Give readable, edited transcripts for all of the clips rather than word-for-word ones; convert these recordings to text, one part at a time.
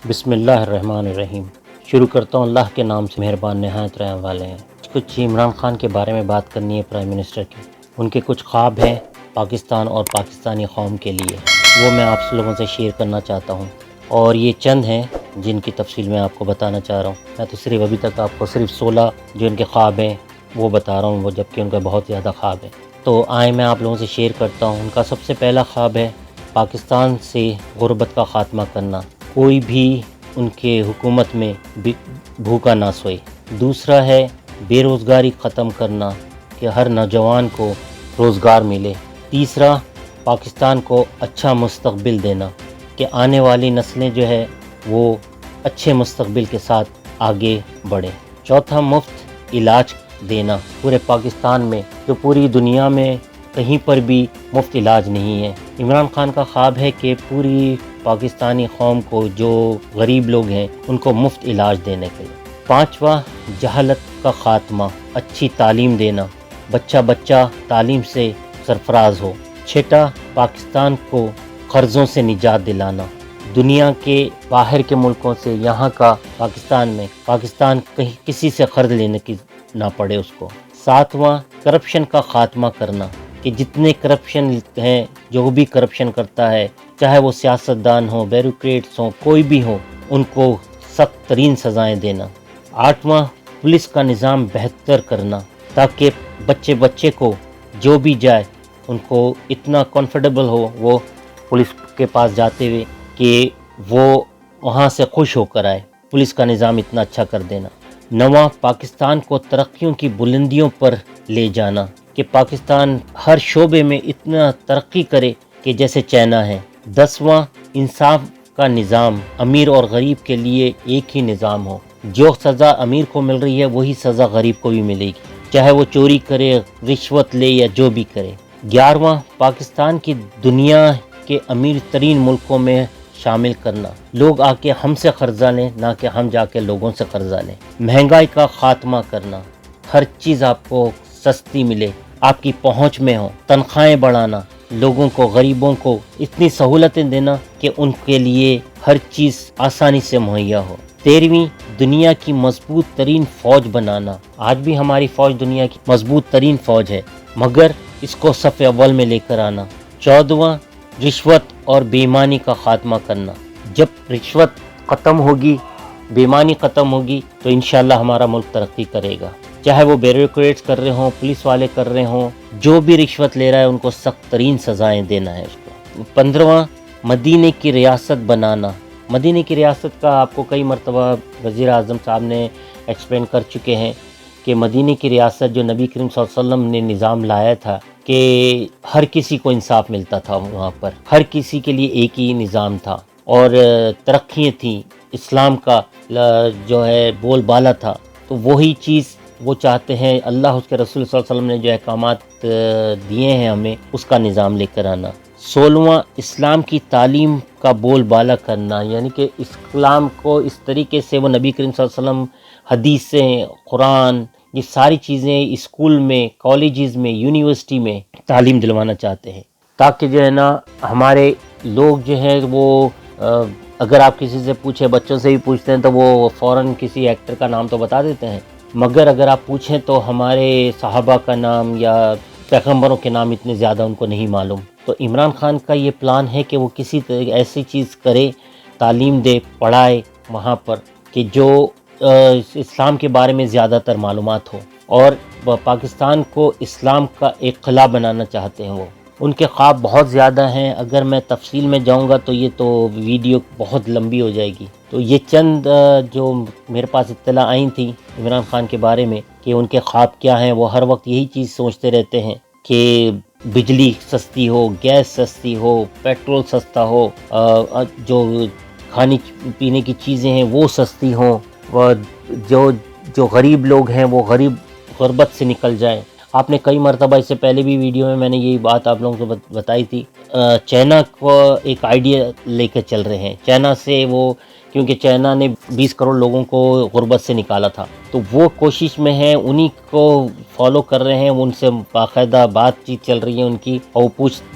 بسم اللہ الرحمن الرحیم۔ شروع کرتا ہوں اللہ کے نام سے، مہربان نہایت رحم والے ہیں۔ کچھ عمران خان کے بارے میں بات کرنی ہے، پرائم منسٹر کی۔ ان کے کچھ خواب ہیں پاکستان اور پاکستانی قوم کے لیے، وہ میں آپ لوگوں سے شیئر کرنا چاہتا ہوں، اور یہ چند ہیں جن کی تفصیل میں آپ کو بتانا چاہ رہا ہوں۔ میں تو صرف ابھی تک آپ کو صرف 16 جو ان کے خواب ہیں وہ بتا رہا ہوں، وہ جبکہ ان کا بہت زیادہ خواب ہے۔ تو آئیں میں آپ لوگوں سے شیئر کرتا ہوں۔ ان کا سب سے پہلا خواب ہے پاکستان سے غربت کا خاتمہ کرنا، کوئی بھی ان کے حکومت میں بھوکا نہ سوئے۔ دوسرا ہے بے روزگاری ختم کرنا، کہ ہر نوجوان کو روزگار ملے۔ تیسرا پاکستان کو اچھا مستقبل دینا، کہ آنے والی نسلیں جو ہے وہ اچھے مستقبل کے ساتھ آگے بڑھیں۔ چوتھا مفت علاج دینا پورے پاکستان میں، جو پوری دنیا میں کہیں پر بھی مفت علاج نہیں ہے۔ عمران خان کا خواب ہے کہ پوری پاکستانی قوم کو، جو غریب لوگ ہیں، ان کو مفت علاج دینے کے لیے۔ پانچواں جہالت کا خاتمہ، اچھی تعلیم دینا، بچہ بچہ تعلیم سے سرفراز ہو۔ چھٹا پاکستان کو قرضوں سے نجات دلانا، دنیا کے باہر کے ملکوں سے یہاں کا پاکستان کہیں کسی سے قرض لینے کی نہ پڑے اس کو۔ ساتواں کرپشن کا خاتمہ کرنا، کہ جتنے کرپشن ہیں، جو بھی کرپشن کرتا ہے، چاہے وہ سیاستدان ہوں، بیوروکریٹس ہوں، کوئی بھی ہو، ان کو سخت ترین سزائیں دینا۔ آٹھواں پولیس کا نظام بہتر کرنا، تاکہ بچے کو جو بھی جائے ان کو اتنا کمفرٹیبل ہو وہ پولیس کے پاس جاتے ہوئے، کہ وہ وہاں سے خوش ہو کر آئے۔ پولیس کا نظام اتنا اچھا کر دینا۔ نواں پاکستان کو ترقیوں کی بلندیوں پر لے جانا، کہ پاکستان ہر شعبے میں اتنا ترقی کرے کہ جیسے چائنا ہے۔ 10واں انصاف کا نظام، امیر اور غریب کے لیے ایک ہی نظام ہو، جو سزا امیر کو مل رہی ہے وہی سزا غریب کو بھی ملے گی، چاہے وہ چوری کرے، رشوت لے یا جو بھی کرے۔ 11واں پاکستان کی دنیا کے امیر ترین ملکوں میں شامل کرنا، لوگ آ کے ہم سے قرضہ لیں، نہ کہ ہم جا کے لوگوں سے قرضہ لیں۔ مہنگائی کا خاتمہ کرنا، ہر چیز آپ کو سستی ملے، آپ کی پہنچ میں ہو۔ تنخواہیں بڑھانا، لوگوں کو، غریبوں کو اتنی سہولتیں دینا کہ ان کے لیے ہر چیز آسانی سے مہیا ہو۔ 13ویں دنیا کی مضبوط ترین فوج بنانا، آج بھی ہماری فوج دنیا کی مضبوط ترین فوج ہے، مگر اس کو صف اول میں لے کر آنا۔ 14واں رشوت اور بے ایمانی کا خاتمہ کرنا، جب رشوت ختم ہوگی، بے ایمانی ختم ہوگی، تو انشاءاللہ ہمارا ملک ترقی کرے گا، چاہے وہ بیوروکریٹس کر رہے ہوں، پولیس والے کر رہے ہوں، جو بھی رشوت لے رہا ہے ان کو سخت ترین سزائیں دینا ہے اس کو۔ 15واں مدینے کی ریاست بنانا، مدینے کی ریاست کا آپ کو کئی مرتبہ وزیر اعظم صاحب نے ایکسپلین کر چکے ہیں، کہ مدینے کی ریاست جو نبی کریم صلی اللہ علیہ وسلم نے نظام لایا تھا، کہ ہر کسی کو انصاف ملتا تھا، وہاں پر ہر کسی کے لیے ایک ہی نظام تھا، اور ترقیاں تھیں، اسلام کا جو ہے بول بالا تھا، تو وہی چیز وہ چاہتے ہیں، اللہ اس کے رسول صلی اللہ علیہ وسلم نے جو احکامات دیے ہیں ہمیں، اس کا نظام لے کر آنا۔ 16واں اسلام کی تعلیم کا بول بالا کرنا، یعنی کہ اسلام کو اس طریقے سے وہ نبی کریم صلی اللہ علیہ وسلم، حدیثیں، قرآن، یہ ساری چیزیں اسکول میں، کالجز میں، یونیورسٹی میں تعلیم دلوانا چاہتے ہیں، تاکہ جو ہے نا ہمارے لوگ جو ہیں وہ، اگر آپ کسی سے پوچھیں، بچوں سے بھی پوچھتے ہیں تو وہ فوراً کسی ایکٹر کا نام تو بتا دیتے ہیں، مگر اگر آپ پوچھیں تو ہمارے صحابہ کا نام یا پیغمبروں کے نام اتنے زیادہ ان کو نہیں معلوم۔ تو عمران خان کا یہ پلان ہے کہ وہ کسی ایسی چیز کرے، تعلیم دے، پڑھائے وہاں پر، کہ جو اسلام کے بارے میں زیادہ تر معلومات ہو، اور پاکستان کو اسلام کا ایک قلعہ بنانا چاہتے ہیں وہ۔ ان کے خواب بہت زیادہ ہیں، اگر میں تفصیل میں جاؤں گا تو یہ تو ویڈیو بہت لمبی ہو جائے گی۔ تو یہ چند جو میرے پاس اطلاع آئی تھیں عمران خان کے بارے میں، کہ ان کے خواب کیا ہیں، وہ ہر وقت یہی چیز سوچتے رہتے ہیں کہ بجلی سستی ہو، گیس سستی ہو، پیٹرول سستا ہو، جو کھانے پینے کی چیزیں ہیں وہ سستی ہوں، اور جو غریب لوگ ہیں وہ غربت سے نکل جائیں۔ آپ نے کئی مرتبہ اس سے پہلے بھی ویڈیو میں نے یہی بات آپ لوگوں کو بتائی تھی، چائنا کو ایک آئیڈیا لے کے چل رہے ہیں، چائنا سے وہ، کیونکہ چائنا نے 20 کروڑ لوگوں کو غربت سے نکالا تھا، تو تو وہ کوشش میں ہیں، انہی کو فالو کر رہے ہیں، ان سے باقاعدہ بات چیت چل رہی ہے ان کی، اور وہ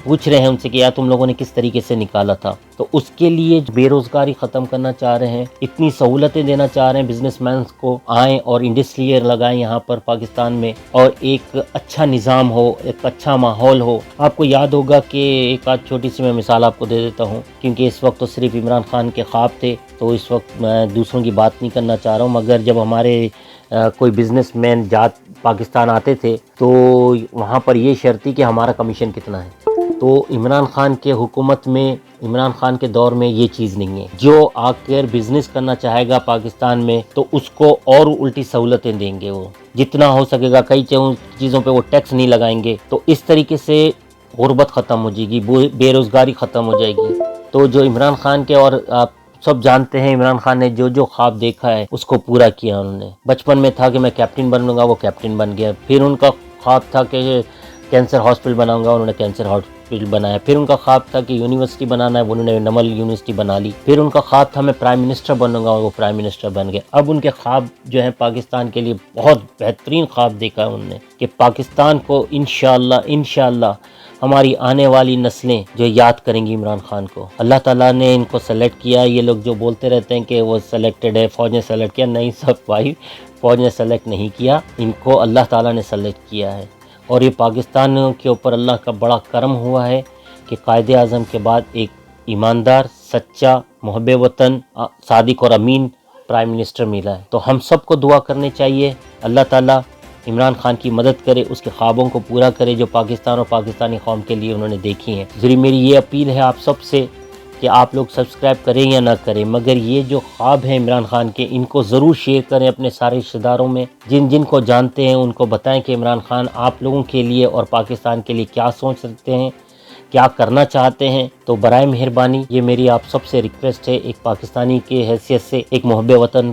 پوچھ رہے ہیں ان سے کہ یار تم لوگوں نے کس طریقے سے نکالا تھا۔ تو اس کے لیے بے روزگاری ختم کرنا چاہ رہے ہیں، اتنی سہولتیں دینا چاہ رہے ہیں بزنس مینس کو، آئیں اور انڈسٹری لگائیں یہاں پر پاکستان میں، اور ایک اچھا نظام ہو، ایک اچھا ماحول ہو۔ آپ کو یاد ہوگا کہ ایک آدھ چھوٹی سی میں مثال آپ کو دے دیتا ہوں، کیونکہ اس وقت تو صرف عمران خان کے خواب تھے، تو اس وقت میں دوسروں کی بات نہیں کرنا چاہ رہا ہوں، مگر جب ہمارے کوئی بزنس مین پاکستان آتے تھے تو وہاں پر یہ شرط تھی کہ ہمارا کمیشن کتنا ہے۔ تو عمران خان کے حکومت میں، عمران خان کے دور میں یہ چیز نہیں ہے۔ جو آ کر بزنس کرنا چاہے گا پاکستان میں تو اس کو اور الٹی سہولتیں دیں گے، وہ جتنا ہو سکے گا، کئی چیزوں پہ وہ ٹیکس نہیں لگائیں گے، تو اس طریقے سے غربت ختم ہو جائے گی، بے روزگاری ختم ہو جائے گی۔ تو جو عمران خان کے، اور آپ سب جانتے ہیں عمران خان نے جو خواب دیکھا ہے اس کو پورا کیا انہوں نے۔ بچپن میں تھا کہ میں کیپٹن بنوں گا، وہ کیپٹن بن گیا۔ پھر ان کا خواب تھا کہ کینسر ہاسپٹل بناؤں گا، انہوں نے کینسر ہاسپٹل بنایا۔ پھر ان کا خواب تھا کہ یونیورسٹی بنانا ہے، انہوں نے نمل یونیورسٹی بنا لی۔ پھر ان کا خواب تھا میں پرائم منسٹر بنوں گا، اور وہ پرائم منسٹر بن گئے۔ اب ان کے خواب جو ہیں پاکستان کے لیے بہت بہترین خواب دیکھا ہے انہوں نے، کہ پاکستان کو انشاءاللہ ہماری آنے والی نسلیں جو یاد کریں گی عمران خان کو۔ اللہ تعالیٰ نے ان کو سلیکٹ کیا۔ یہ لوگ جو بولتے رہتے ہیں کہ وہ سلیکٹڈ ہے، فوج نے سلیکٹ کیا، نہیں سب بھائی، فوج نے سلیکٹ نہیں کیا، ان کو اللہ تعالیٰ نے سلیکٹ کیا ہے۔ اور یہ پاکستان کے اوپر اللہ کا بڑا کرم ہوا ہے کہ قائد اعظم کے بعد ایک ایماندار، سچا، محب وطن، صادق اور امین پرائم منسٹر ملا ہے۔ تو ہم سب کو دعا کرنی چاہیے اللہ تعالیٰ عمران خان کی مدد کرے، اس کے خوابوں کو پورا کرے جو پاکستان اور پاکستانی قوم کے لیے انہوں نے دیکھی ہیں۔ ضروری میری یہ اپیل ہے آپ سب سے کہ آپ لوگ سبسکرائب کریں یا نہ کریں، مگر یہ جو خواب ہیں عمران خان کے، ان کو ضرور شیئر کریں اپنے سارے رشتہ داروں میں، جن کو جانتے ہیں ان کو بتائیں کہ عمران خان آپ لوگوں کے لیے اور پاکستان کے لیے کیا سوچ سکتے ہیں، کیا کرنا چاہتے ہیں۔ تو برائے مہربانی یہ میری آپ سب سے ریکویسٹ ہے، ایک پاکستانی کی حیثیت سے، ایک محب وطن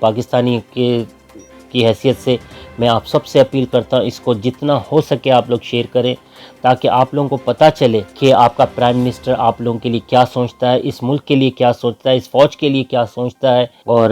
پاکستانی کی حیثیت سے میں آپ سب سے اپیل کرتا ہوں، اس کو جتنا ہو سکے آپ لوگ شیئر کریں، تاکہ آپ لوگوں کو پتہ چلے کہ آپ کا پرائم منسٹر آپ لوگوں کے لیے کیا سوچتا ہے، اس ملک کے لیے کیا سوچتا ہے، اس فوج کے لیے کیا سوچتا ہے، اور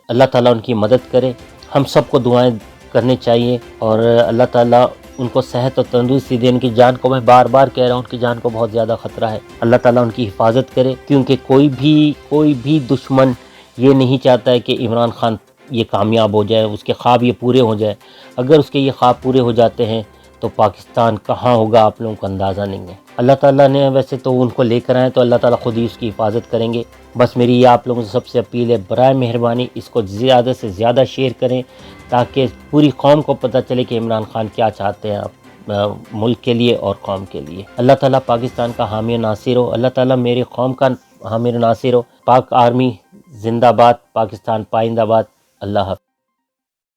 اللہ تعالیٰ ان کی مدد کرے۔ ہم سب کو دعائیں کرنی چاہیے، اور اللہ تعالیٰ ان کو صحت اور تندرستی دے۔ ان کی جان کو میں بار بار کہہ رہا ہوں، ان کی جان کو بہت زیادہ خطرہ ہے، اللہ تعالیٰ ان کی حفاظت کرے، کیونکہ کوئی بھی دشمن یہ نہیں چاہتا ہے کہ عمران خان یہ کامیاب ہو جائے، اس کے خواب یہ پورے ہو جائے۔ اگر اس کے یہ خواب پورے ہو جاتے ہیں تو پاکستان کہاں ہوگا آپ لوگوں کو اندازہ نہیں ہے۔ اللہ تعالیٰ نے ویسے تو ان کو لے کر آئے تو اللہ تعالیٰ خود ہی اس کی حفاظت کریں گے۔ بس میری یہ آپ لوگوں سے سب سے اپیل ہے، برائے مہربانی اس کو زیادہ سے زیادہ شیئر کریں، تاکہ پوری قوم کو پتہ چلے کہ عمران خان کیا چاہتے ہیں ملک کے لیے اور قوم کے لیے۔ اللہ تعالیٰ پاکستان کا حامی و ناصر ہو، اللہ تعالیٰ میری قوم کا حامی و ناصر ہو۔ پاک آرمی زندہ باد، پاکستان پائندہ باد۔ اللہ حافظ۔